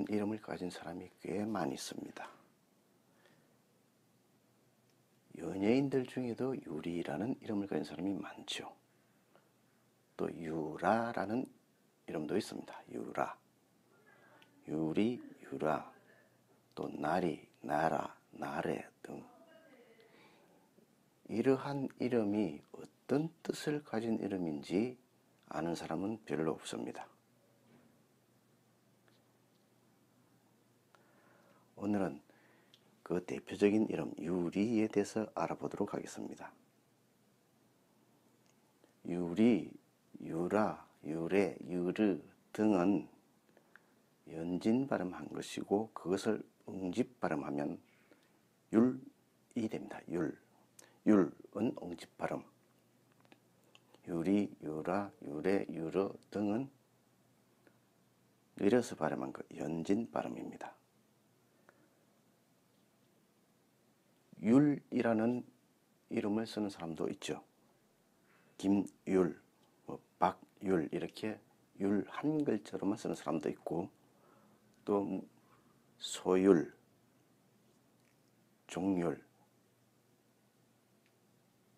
이런 이름을 가진 사람이 꽤 많이 있습니다. 연예인들 중에도 유리라는 이름을 가진 사람이 많죠. 또 유라라는 이름도 있습니다. 유라, 유리, 유라, 또 나리, 나라, 나래 등 이러한 이름이 어떤 뜻을 가진 이름인지 아는 사람은 별로 없습니다. 오늘은 그 대표적인 이름 유리에 대해서 알아보도록 하겠습니다. 유리, 유라, 유래, 유르 등은 연진 발음한 것이고 그것을 응집 발음하면 율이 됩니다. 율은 응집 발음. 유리, 유라, 유래, 유르 등은 느려서 발음한 것 연진 발음입니다. 율이라는 이름을 쓰는 사람도 있죠. 김율, 박율 이렇게 율 한 글자로만 쓰는 사람도 있고 또 소율, 종율,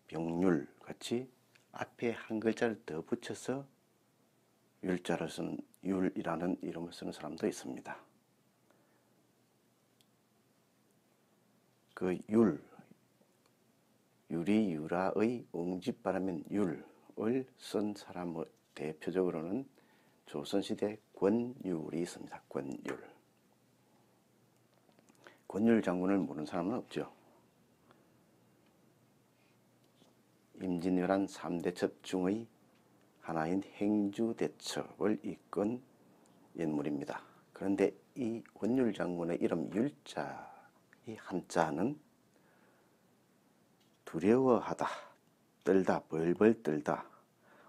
병율 같이 앞에 한 글자를 더 붙여서 율자를 쓰는 율이라는 이름을 쓰는 사람도 있습니다. 그 유리, 유라의 응집 발음인 율을 쓴 사람의 대표적으로는 조선시대 권율이 있습니다. 권율 장군을 모르는 사람은 없죠. 임진왜란 3대첩 중의 하나인 행주대첩을 이끈 인물입니다. 그런데 이 권율 장군의 이름 율자 이 한자는 두려워하다, 떨다, 벌벌 떨다,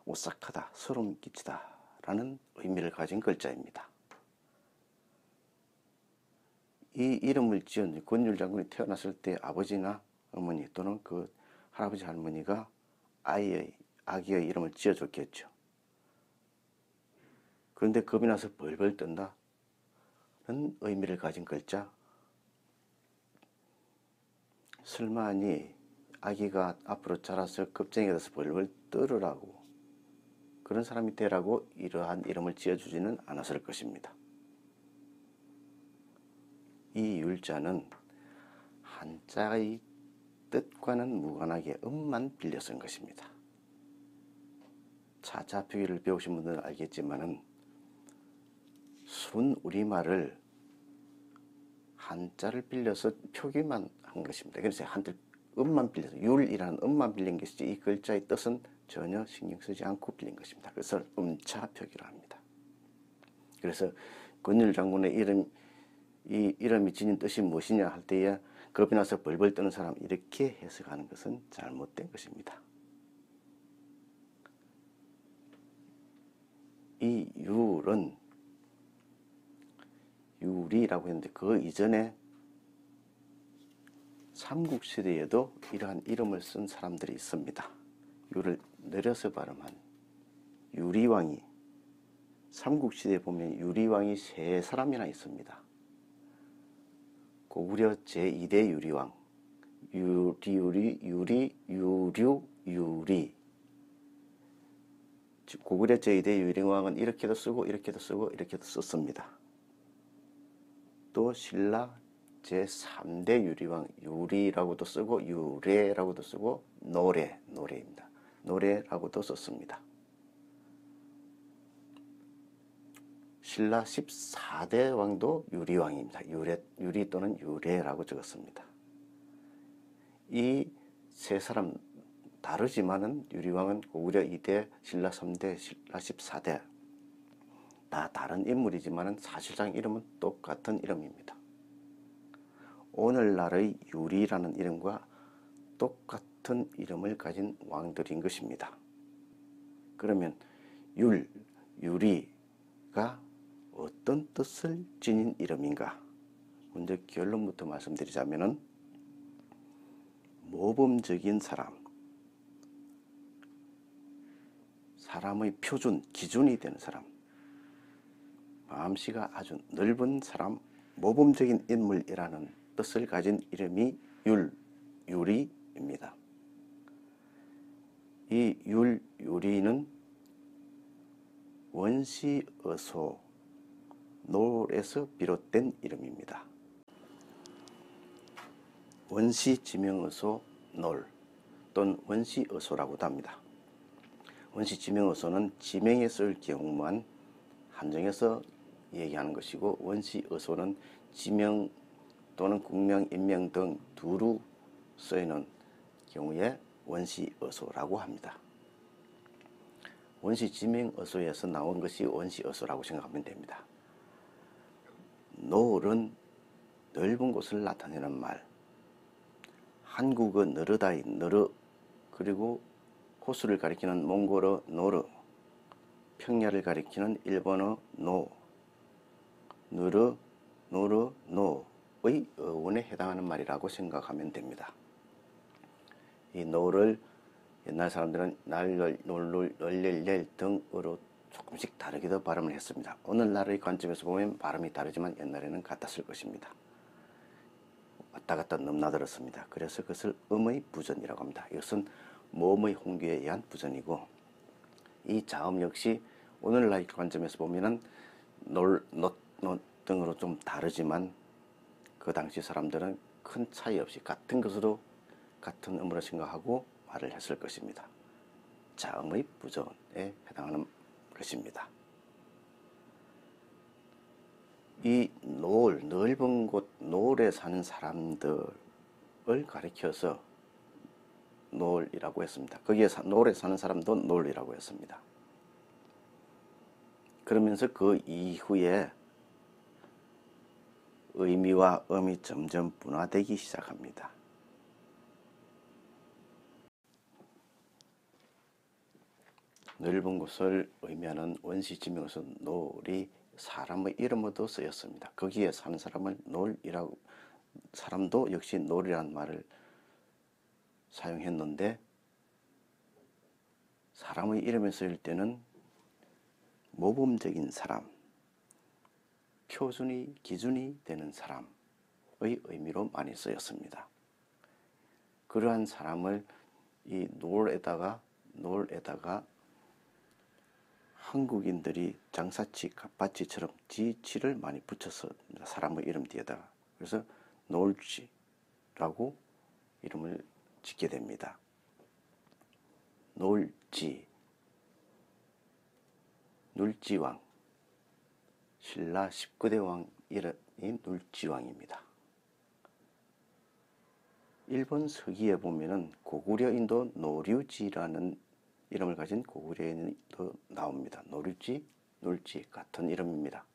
오싹하다, 소름 끼치다 라는 의미를 가진 글자입니다. 이 이름을 지은 권율 장군이 태어났을 때 아버지나 어머니 또는 그 할아버지 할머니가 아기의 이름을 지어줬겠죠. 그런데 겁이 나서 벌벌 떤다는 의미를 가진 글자, 설마니 아기가 앞으로 자라서 겁쟁이가 돼서 벌벌 떨으라고 그런 사람이 되라고 이러한 이름을 지어주지는 않았을 것입니다. 이 율자는 한자의 뜻과는 무관하게 음만 빌려 쓴 것입니다. 차자 표기를 배우신 분들은 알겠지만은 순 우리말을 한자를 빌려서 표기만 한 것입니다. 그래서 한자 음만 빌려서 율이라는 음만 빌린 것이지 이 글자의 뜻은 전혀 신경 쓰지 않고 빌린 것입니다. 그래서 음차 표기를 합니다. 그래서 권율 장군의 이 이름이 지닌 뜻이 무엇이냐 할 때에 겁이 나서 벌벌 떠는 사람 이렇게 해석하는 것은 잘못된 것입니다. 이 율은 유리라고 했는데 그 이전에 삼국시대에도 이러한 이름을 쓴 사람들이 있습니다. 유를 내려서 발음한 유리왕이 삼국시대에 보면 유리왕이 세 사람이나 있습니다. 고구려 제2대 유리왕 유리 고구려 제2대 유리왕은 이렇게도 쓰고 이렇게도 쓰고 이렇게도 썼습니다. 또 신라 제3대 유리왕 유리라고도 쓰고 유래라고도 쓰고 노래입니다. 노래라고도 썼습니다. 신라 14대 왕도 유리왕입니다. 유리 또는 유래라고 적었습니다. 이 세 사람 다르지만은 유리왕은 고구려 2대, 신라 3대, 신라 14대 다 다른 인물이지만은 사실상 이름은 똑같은 이름입니다. 오늘날의 유리라는 이름과 똑같은 이름을 가진 왕들인 것입니다. 그러면 유리가 어떤 뜻을 지닌 이름인가? 먼저 결론부터 말씀드리자면은 모범적인 사람의 표준, 기준이 되는 사람, 마음씨가 아주 넓은 사람, 모범적인 인물이라는 뜻을 가진 이름이 유리입니다. 이 유리는 원시어소 놀에서 비롯된 이름입니다. 원시지명어소 놀 또는 원시어소라고도 합니다. 원시지명어소는 지명에 쓸 경우만 한정해서 얘기하는 것이고, 원시어소는 지명 또는 국명, 인명 등 두루 쓰이는 경우에 원시어소라고 합니다. 원시지명어소에서 나온 것이 원시어소라고 생각하면 됩니다. 노을은 넓은 곳을 나타내는 말, 한국어 너르다이 너르, 그리고 호수를 가리키는 몽골어 노르, 평야를 가리키는 일본어 노, 누르, 노르, 노의 어원에 해당하는 말이라고 생각하면 됩니다. 이 노를 옛날 사람들은 날럴, 놀룰, 널렐렐 등으로 조금씩 다르게도 발음을 했습니다. 오늘날의 관점에서 보면 발음이 다르지만 옛날에는 같았을 것입니다. 왔다 갔다 넘나들었습니다. 그래서 그것을 음의 부전이라고 합니다. 이것은 모음의 홍규에 의한 부전이고, 이 자음 역시 오늘날 관점에서 보면은 놀, 놋 등으로 좀 다르지만 그 당시 사람들은 큰 차이 없이 같은 것으로 같은 음으로 생각하고 말을 했을 것입니다. 자음의 부전에 해당하는 것입니다. 이 노을, 넓은 곳, 노을에 사는 사람들을 가리켜서 노을이라고 했습니다. 거기에 노을에 사는 사람도 노을이라고 했습니다. 그러면서 그 이후에 의미와 음이 점점 분화되기 시작합니다. 넓은 곳을 의미하는 원시지명어소 노을이 사람의 이름으로도 쓰였습니다. 거기에 사는 사람을 노을이라고, 사람도 역시 노을이라는 말을 사용했는데, 사람의 이름에 쓰일 때는 모범적인 사람, 표준이, 기준이 되는 사람의 의미로 많이 쓰였습니다. 그러한 사람을 이 노을에다가 한국인들이 장사치, 갑바치처럼 지치를 많이 붙여서 사람의 이름 뒤에다가, 그래서 노을지라고 이름을 짓게 됩니다. 노을지, 눌지왕, 신라 19대 왕 이름이 눌지왕입니다. 일본 서기에 보면은 고구려인도 노류지라는 이름을 가진 고구려인도 나옵니다. 노류지, 눌지 같은 이름입니다.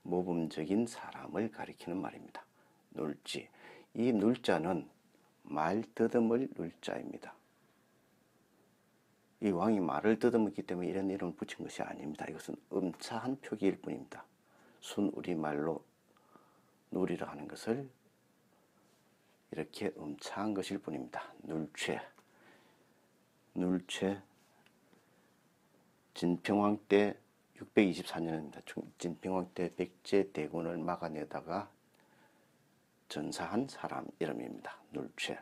모범적인 사람을 가리키는 말입니다. 눌지. 이 눌자는 말 더듬을 눌자입니다. 이 왕이 말을 더듬었기 때문에 이런 이름을 붙인 것이 아닙니다. 이것은 음차한 표기일 뿐입니다. 순 우리말로 누리라 하는 것을 이렇게 음차한 것일 뿐입니다. 눌최. 진평왕 때 624년입니다. 진평왕 때 백제 대군을 막아내다가 전사한 사람 이름입니다. 눌최.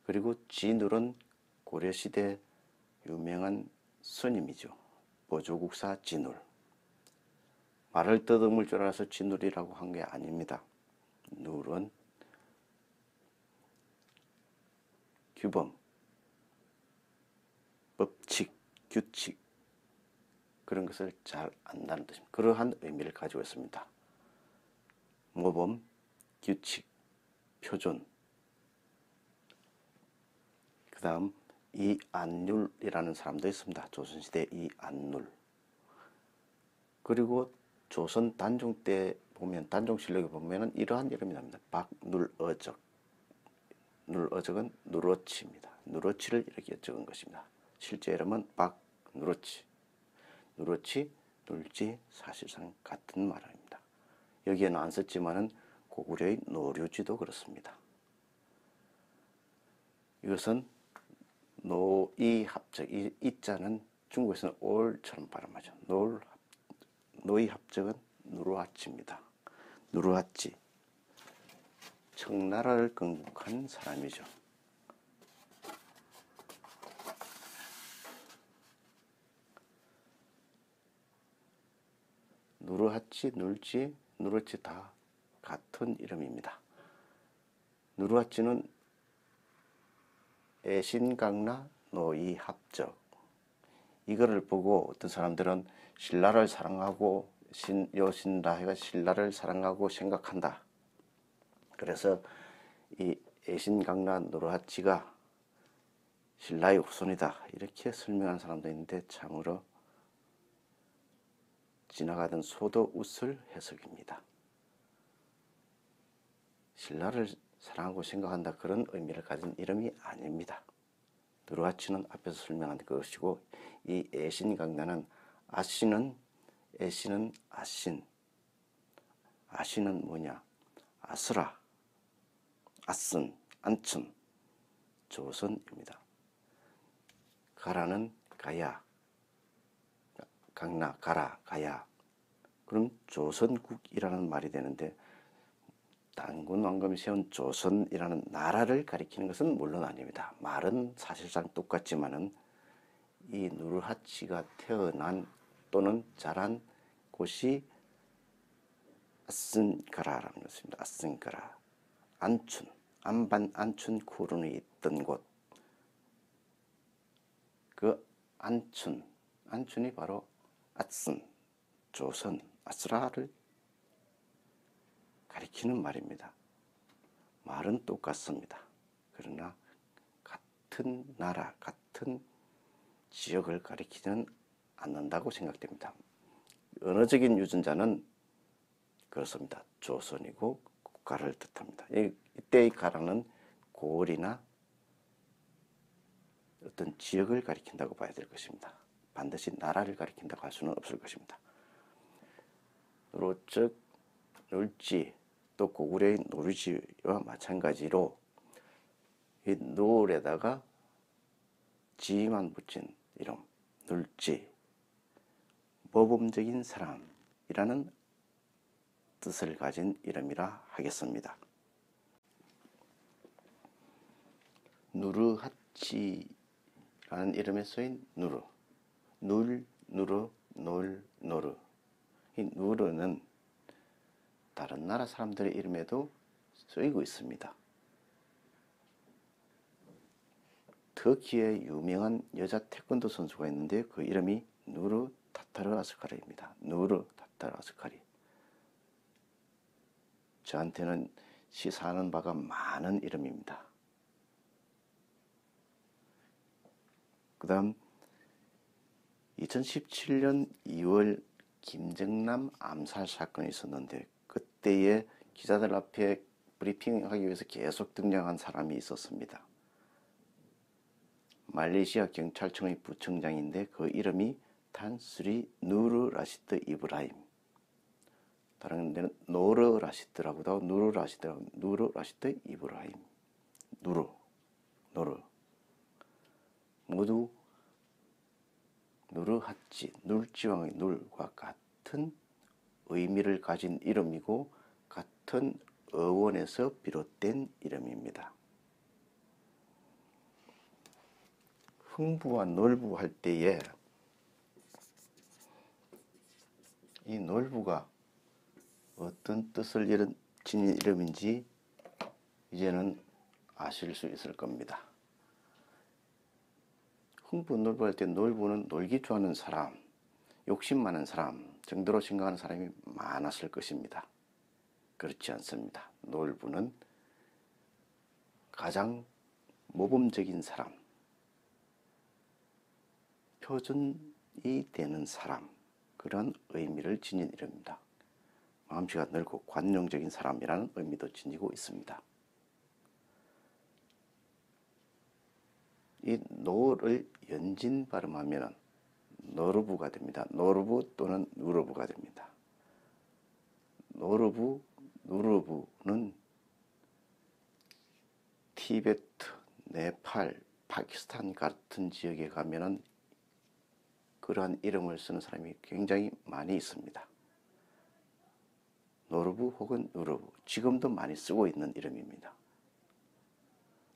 그리고 진울은 고려시대 유명한 스님이죠. 보조국사 진울. 말을 더듬을 줄 알아서 진울이라고 한 게 아닙니다. 눌은 규범, 법칙, 규칙, 그런 것을 잘 안다는 뜻입니다. 그러한 의미를 가지고 있습니다. 모범, 규칙, 표준. 그 다음 이안률이라는 사람도 있습니다. 조선시대 이안률. 그리고 조선 단종 때 보면, 단종실록에 보면은 이러한 이름이 납니다. 박눌어적. 눌어적은 누러치입니다. 누러치를 이렇게 적은 것입니다. 실제 이름은 박누러치. 누러치, 눌지 사실상 같은 말입니다. 여기에는 안 썼지만은 고구려의 노류지도 그렇습니다. 이것은 노이 합적, 이 자는 중국에서는 올처럼 발음하죠. 노이 합적은 누르하치입니다. 누르하치, 청나라를 건국한 사람이죠. 누르하치, 눌지, 누르치 다 같은 이름입니다. 누르하치는 애신강나 노이 합적, 이거를 보고 어떤 사람들은 신라를 사랑하고 요신라해가 신라를 사랑하고 생각한다. 그래서 이 애신강나 누르하치가 신라의 후손이다, 이렇게 설명하는 사람도 있는데 참으로 지나가던 소도 웃을 해석입니다. 신라를 사랑하고 생각한다, 그런 의미를 가진 이름이 아닙니다. 누르하치는 앞에서 설명한 것이고, 이 애신강나는 아씨는, 애씨는 아신, 아씨는 뭐냐, 아스라, 아슨, 안춘, 조선입니다. 가라는 가야, 강나, 가라, 가야. 그럼 조선국이라는 말이 되는데, 단군 왕검이 세운 조선이라는 나라를 가리키는 것은 물론 아닙니다. 말은 사실상 똑같지만은 이 누르하치가 태어난 또는 자란 곳이 아슨가라라는 것입니다. 아슨가라, 안춘, 안반 안춘 쿠른이 있던 곳. 그 안춘이 바로 아슨, 조선, 아스라를 가리키는 말입니다. 말은 똑같습니다. 그러나 같은 나라, 같은 지역을 가리키지는 않는다고 생각됩니다. 언어적인 유전자는 그렇습니다. 조선이고 국가를 뜻합니다. 이때의 가라는 고을이나 어떤 지역을 가리킨다고 봐야 될 것입니다. 반드시 나라를 가리킨다고 할 수는 없을 것입니다. 노르적, 놀지, 또 고구려의 노르지와 마찬가지로 이 노을에다가 지만 붙인 이름, 놀지, 모범적인 사람이라는 뜻을 가진 이름이라 하겠습니다. 누르하치라는 이름에 쓰인 누르, 눌, 누르, 놀, 노르. 이 누르는 다른 나라 사람들의 이름에도 쓰이고 있습니다. 터키의 유명한 여자 태권도 선수가 있는데 그 이름이 누르 타타르 아스카리입니다. 누르 타타르 아스카리. 저한테는 시사하는 바가 많은 이름입니다. 그 다음 2017년 2월 김정남 암살 사건이 있었는데, 그때에 기자들 앞에 브리핑하기 위해서 계속 등장한 사람이 있었습니다. 말레이시아 경찰청의 부청장인데 그 이름이 탄스리 누르 라시드 이브라임. 다른 데는 노르 라시드라고도 하고 누르 라시드라고, 누르 라시드 이브라임. 누르, 노르. 모두 누르하치, 눌지왕의 눌과 같은 의미를 가진 이름이고 같은 어원에서 비롯된 이름입니다. 흥부와 놀부 할 때에 이 놀부가 어떤 뜻을 지닌 이름인지 이제는 아실 수 있을 겁니다. 흥부, 놀부 할 때 놀부는 놀기 좋아하는 사람, 욕심 많은 사람 정도로 생각하는 사람이 많았을 것입니다. 그렇지 않습니다. 놀부는 가장 모범적인 사람, 표준이 되는 사람, 그런 의미를 지닌 이름입니다. 마음씨가 넓고 관용적인 사람이라는 의미도 지니고 있습니다. 이 노를 연진 발음하면 노르부가 됩니다. 노르부 또는 누르부가 됩니다. 노르부, 누르부는 티베트, 네팔, 파키스탄 같은 지역에 가면은 그 그러한 이름을 쓰는 사람이 굉장히 많이 있습니다. 노르부 혹은 누르부, 지금도 많이 쓰고 있는 이름입니다.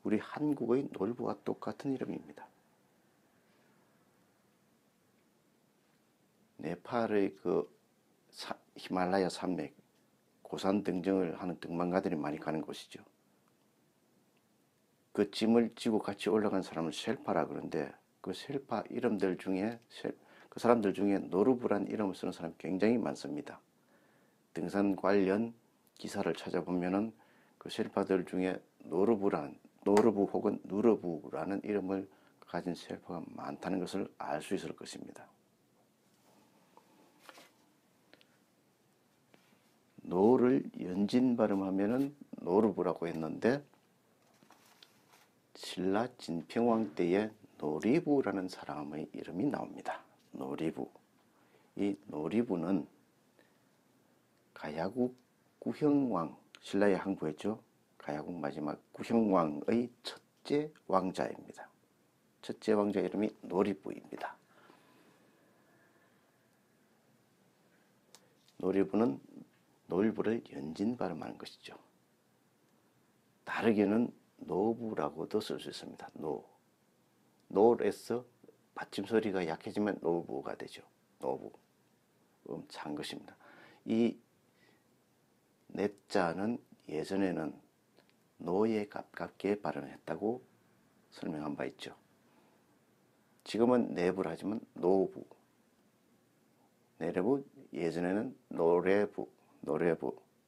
우리 한국의 놀부와 똑같은 이름입니다. 네팔의 그 히말라야 산맥 고산 등정을 하는 등반가들이 많이 가는 곳이죠. 그 짐을 지고 같이 올라간 사람을 쉘파라 그러는데, 그 쉘파 이름들 중에 그 사람들 중에 노르부란 이름을 쓰는 사람이 굉장히 많습니다. 등산 관련 기사를 찾아보면은 그 쉘파들 중에 노르부 혹은 누르부라는 이름을 가진 쉘파가 많다는 것을 알 수 있을 것입니다. 노를 연진 발음하면은 노르부라고 했는데, 신라 진평왕 때에 노리부라는 사람의 이름이 나옵니다. 노리부. 이 노리부는 가야국 구형왕, 신라의 항부했죠. 가야국 마지막 구형왕의 첫째 왕자입니다. 첫째 왕자 이름이 노리부입니다. 노리부는 놀부를 연진 발음하는 것이죠. 다르게는 노부라고도 쓸 수 있습니다. 노에서 받침 소리가 약해지면 노부가 되죠. 노부. 찬 것입니다. 이 내자는 예전에는 노에 가깝게 발음했다고 설명한 바 있죠. 지금은 내부를 하지만 노부. 내레부, 예전에는 노래부,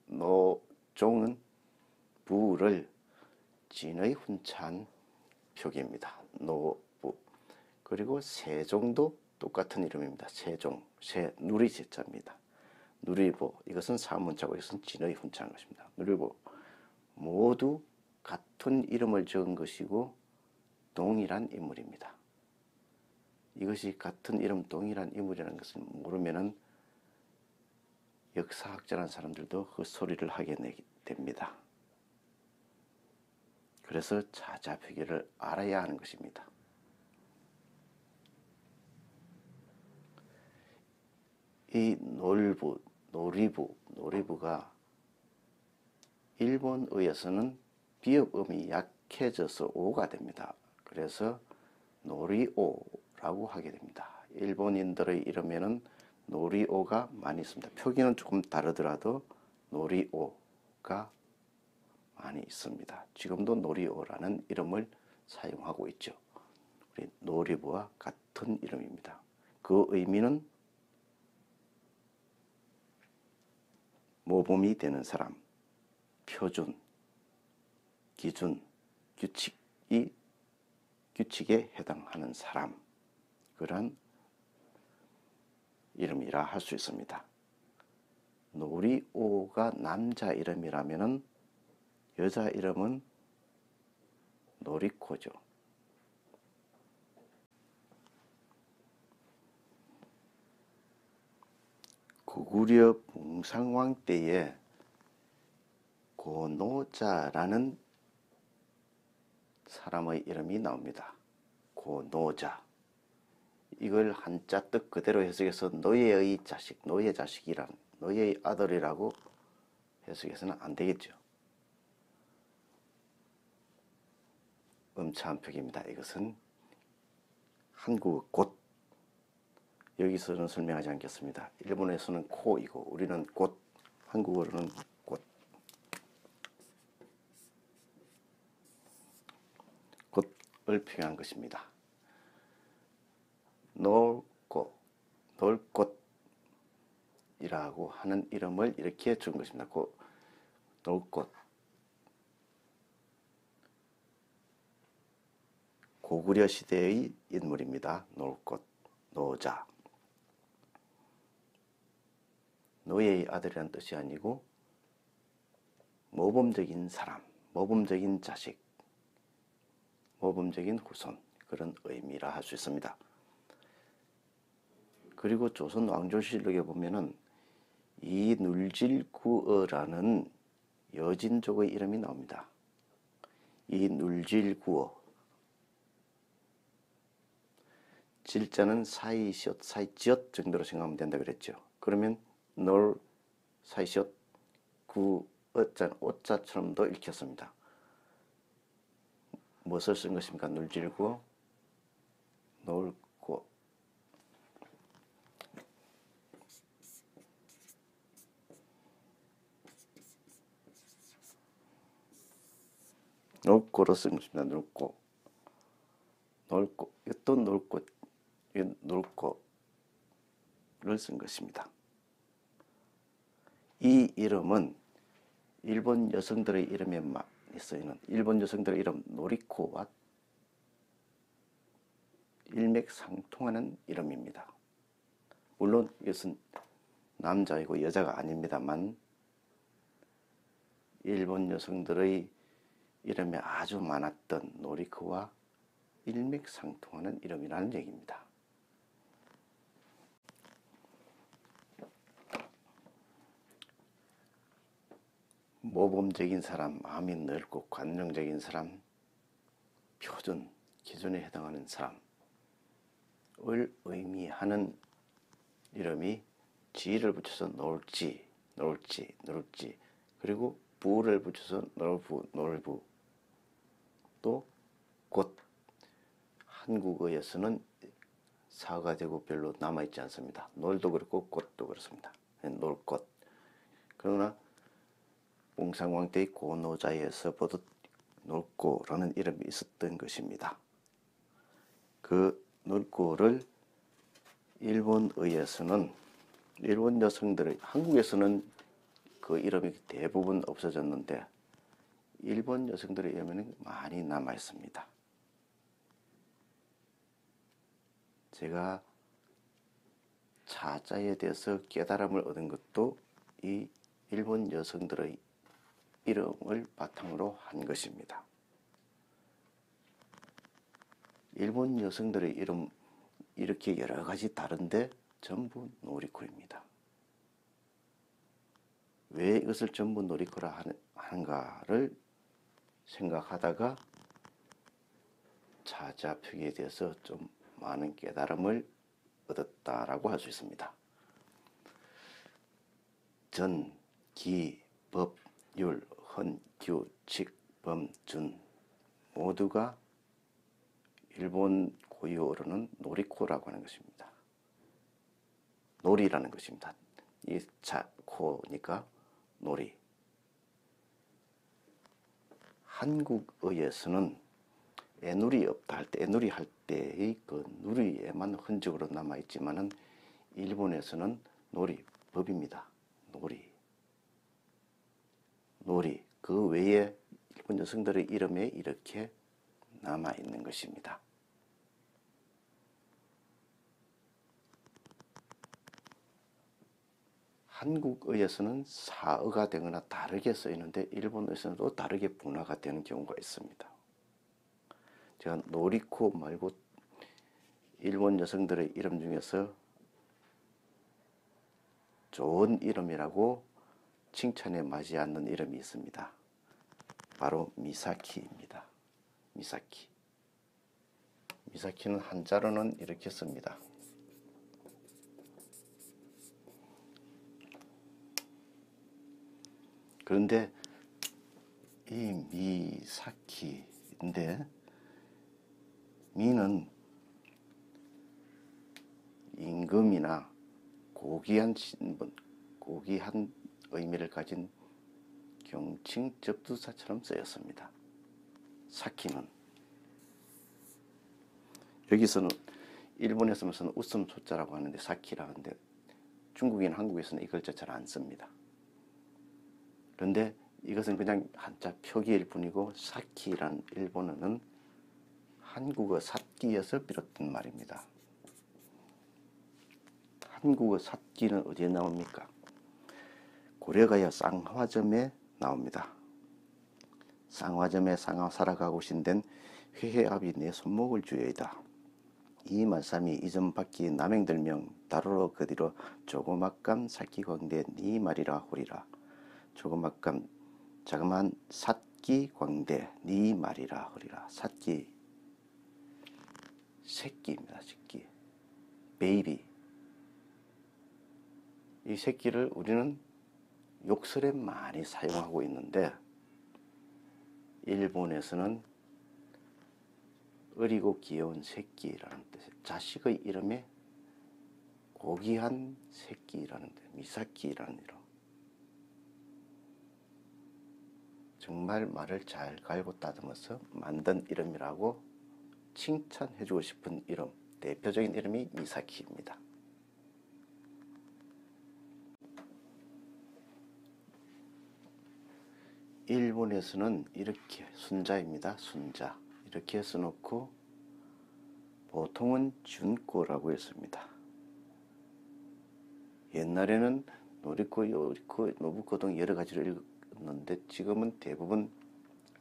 노종은 부를 진의 훈찬 표기입니다. 노부. 그리고 세종도 똑같은 이름입니다. 세종, 누리제자입니다. 누리보, 이것은 사문자고 이것은 진의 훈찬 것입니다. 누리보, 모두 같은 이름을 적은 것이고 동일한 인물입니다. 이것이 같은 이름 동일한 인물이라는 것을 모르면은 역사학자라는 사람들도 헛소리를 하게 됩니다. 그래서 자자 표기를 알아야 하는 것입니다. 이 노리부가 일본어에서는 비읍음이 약해져서 오가 됩니다. 그래서 노리오라고 하게 됩니다. 일본인들의 이름에는 노리오가 많이 있습니다. 표기는 조금 다르더라도 노리오가 많이 있습니다. 지금도 노리오라는 이름을 사용하고 있죠. 우리 노리부와 같은 이름입니다. 그 의미는 모범이 되는 사람, 표준, 기준, 규칙에 해당하는 사람, 그런 이름이라 할 수 있습니다. 노리오가 남자 이름이라면은 여자 이름은 노리코죠. 고구려 붕상왕 때에 고노자라는 사람의 이름이 나옵니다. 고노자. 이걸 한자 뜻 그대로 해석해서 노예의 자식, 노예 자식이란, 노예의 아들이라고 해석해서는 안 되겠죠. 음차한 표기입니다. 이것은 한국어 곧, 여기서는 설명하지 않겠습니다. 일본에서는 코이고 우리는 곧, 한국어로는 곧. 곧을 표현한 것입니다. 놀 곳이라고 하는 이름을 이렇게 준 것입니다. 놀 곳. 고구려 시대의 인물입니다. 놀 곳, 노자. 노예의 아들이라는 뜻이 아니고 모범적인 사람, 모범적인 자식, 모범적인 후손, 그런 의미라 할 수 있습니다. 그리고 조선 왕조실록에 보면은 이눌질구어라는 여진족의 이름이 나옵니다. 이눌질구어. 질자는 사이시옷, 사이지엇 정도로 생각하면 된다 그랬죠. 그러면 놀, 사이시옷, 구, 어자, 오자처럼도 읽혔습니다. 무엇을 쓴 것입니까? 눌질고, 놀고. 놀고로 쓴 것입니다. 놀고. 놀고. 또 놀고. 놀고를 쓴 것입니다. 이 이름은 일본 여성들의 이름에 많이 쓰이는 일본 여성들의 이름 노리코와 일맥상통하는 이름입니다. 물론 이것은 남자이고 여자가 아닙니다만 일본 여성들의 이름에 아주 많았던 노리코와 일맥상통하는 이름이라는 얘기입니다. 모범적인 사람, 마음이 넓고 관용적인 사람, 표준, 기준에 해당하는 사람을 의미하는 이름이 지를 붙여서 놀지, 그리고 부를 붙여서 놀부, 또 곧, 한국어에서는 사가 되고 별로 남아있지 않습니다. 놀도 그렇고 꽃도 그렇습니다. 놀꽃. 그러나 몽상왕 때의 고노자에서 보듯 놀고라는 이름이 있었던 것입니다. 그 놀고를 일본어에서는 일본 여성들의 한국에서는 그 이름이 대부분 없어졌는데 일본 여성들의 이름에는 많이 남아 있습니다. 제가 차자에 대해서 깨달음을 얻은 것도 이 일본 여성들의 이름을 바탕으로 한 것입니다. 일본 여성들의 이름 이렇게 여러 가지 다른데 전부 노리코입니다. 왜 이것을 전부 노리코라 하는가를 생각하다가 차자 표기에 대해서 좀 많은 깨달음을 얻었다라고 할 수 있습니다. 전, 기, 법, 율, 헌, 규, 칙, 범, 준 모두가 일본 고유어로는 노리코라고 하는 것입니다. 놀이라는 것입니다. 이 자, 코니까 놀이. 한국어에서는 애누리 없다 할 때, 애누리 할 때의 그 누리에만 흔적으로 남아있지만은 일본에서는 놀이, 법입니다. 놀이. 그 외에 일본 여성들의 이름에 이렇게 남아있는 것입니다. 한국어에서는 사어가 되거나 다르게 쓰이는데 일본어에서는 또 다르게 분화가 되는 경우가 있습니다. 제가 노리코 말고 일본 여성들의 이름 중에서 좋은 이름이라고 칭찬에 맞지 않는 이름이 있습니다. 바로 미사키입니다. 미사키는 한자로는 이렇게 씁니다. 그런데 이 미사키인데 미는 임금이나 고귀한 신분, 고귀한 의미를 가진 경칭 접두사처럼 쓰였습니다. 사키는 여기서는 일본에서는 웃음소자라고 하는데 사키라 하는데 중국인 한국에서는 이 글자 잘 안 씁니다. 그런데 이것은 그냥 한자 표기일 뿐이고 사키란 일본어는 한국어 삿기에서 비롯된 말입니다. 한국어 삿기는 어디에 나옵니까? 고려가야 쌍화점에 나옵니다. 쌍화점에 살아가고 신된 회해압이 내 손목을 주여이다. 이 말씀이 이전 밖이 남행들명 다루러 그디로 조그맣감 삿기광대 니 말이라 호리라. 조그맣감 자그마한 삿기광대 니 말이라 호리라. 삿기 새끼입니다. 새끼. 베이비. 이 새끼를 우리는 욕설에 많이 사용하고 있는데 일본에서는 어리고 귀여운 새끼라는 뜻, 자식의 이름에 고귀한 새끼라는 뜻, 미사키라는 이름. 정말 말을 잘 갈고 따듬어서 만든 이름이라고 칭찬해주고 싶은 이름, 대표적인 이름이 미사키입니다. 일본에서는 이렇게 순자입니다. 순자 이렇게 써놓고 보통은 준코라고 했습니다. 옛날에는 노리코, 요리코, 노부코 등 여러 가지를 읽었는데 지금은 대부분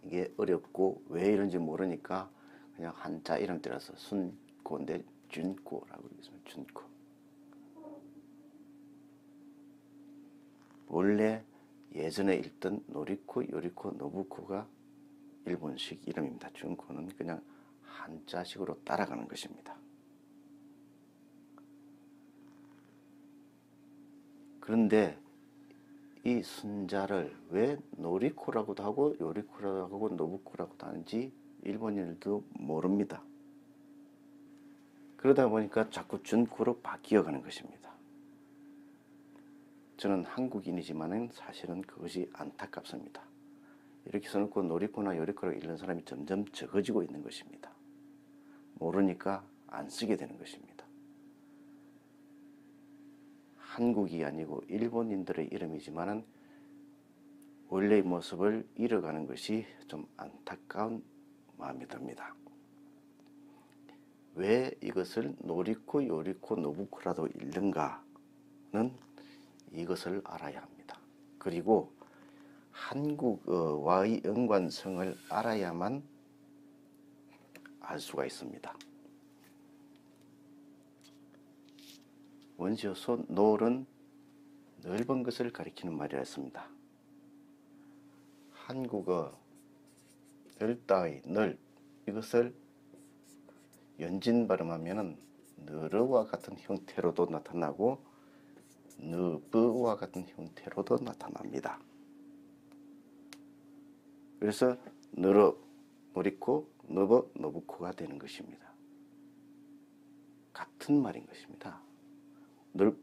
이게 어렵고 왜 이런지 모르니까 그냥 한자 이름 따라서 순코인데 준코라고 읽습니다. 준코. 원래 예전에 읽던 노리코, 요리코, 노부코가 일본식 이름입니다. 준코는 그냥 한자식으로 따라가는 것입니다. 그런데 이 순자를 왜 노리코라고도 하고 요리코라고 하고 노부코라고도 하는지 일본인들도 모릅니다. 그러다 보니까 자꾸 준코로 바뀌어가는 것입니다. 저는 한국인이지만 사실은 그것이 안타깝습니다. 이렇게 써놓고 노리코나 요리코라고 읽는 사람이 점점 적어지고 있는 것입니다. 모르니까 안 쓰게 되는 것입니다. 한국이 아니고 일본인들의 이름이지만 원래의 모습을 잃어가는 것이 좀 안타까운 마음이 듭니다. 왜 이것을 노리코, 요리코, 노부코라도 읽는가는 이것을 알아야 합니다. 그리고 한국어와의 연관성을 알아야만 알 수가 있습니다. 원시어소 놀은 넓은 것을 가리키는 말이라 했습니다. 한국어 넓다의 넓, 이것을 연진 발음하면 느르와 같은 형태로도 나타나고 느브와 같은 형태로도 나타납니다. 그래서 느르, 노리코, 너버, 노부코가 되는 것입니다. 같은 말인 것입니다.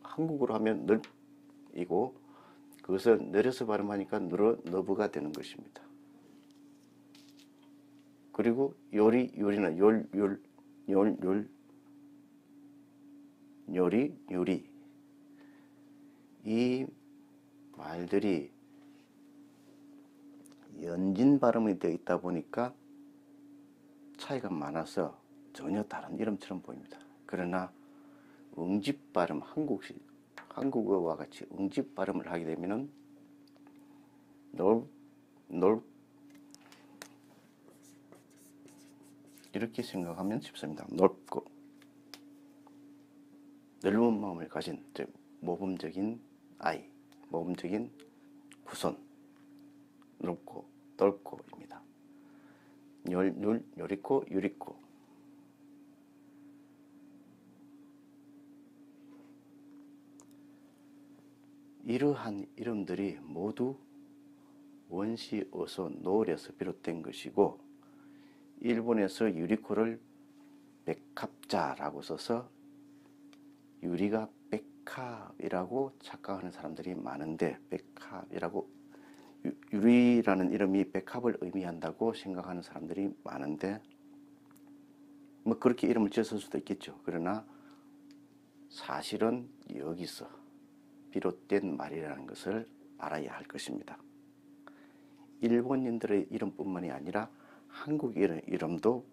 한국어로 하면 넓이고 그것을 내려서 발음하니까 느르, 너브가 되는 것입니다. 그리고 요리, 요리는 요리, 요리. 이 말들이 연진 발음이 되어 있다 보니까 차이가 많아서 전혀 다른 이름처럼 보입니다. 그러나 응집 발음, 한국어와 같이 응집 발음을 하게 되면은 이렇게 생각하면 쉽습니다. 넓고 넓은 마음을 가진, 즉 모범적인 아이, 모범적인 후손, 넓고 넓고입니다. 요리코, 유리코. 이러한 이름들이 모두 원시어소 노을에서 비롯된 것이고 일본에서 유리코를 백합자라고 써서 유리가 백합이라고 착각하는 사람들이 많은데 백합이라고 유리라는 이름이 백합을 의미한다고 생각하는 사람들이 많은데 뭐 그렇게 이름을 지었을 수도 있겠죠. 그러나 사실은 여기서 비롯된 말이라는 것을 알아야 할 것입니다. 일본인들의 이름뿐만이 아니라 한국인의 이름도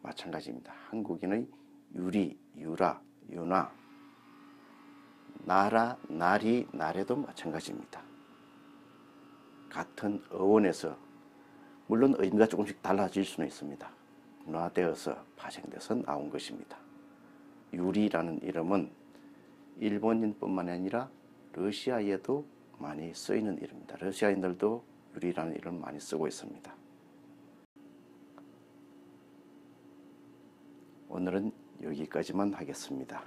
마찬가지입니다. 한국인의 유리, 유라, 유나, 나라, 나리, 나래도 마찬가지입니다. 같은 어원에서 물론 의미가 조금씩 달라질 수는 있습니다. 문화되어서 파생돼서 나온 것입니다. 유리라는 이름은 일본인뿐만 아니라 러시아에도 많이 쓰이는 이름입니다. 러시아인들도 유리라는 이름을 많이 쓰고 있습니다. 오늘은 여기까지만 하겠습니다.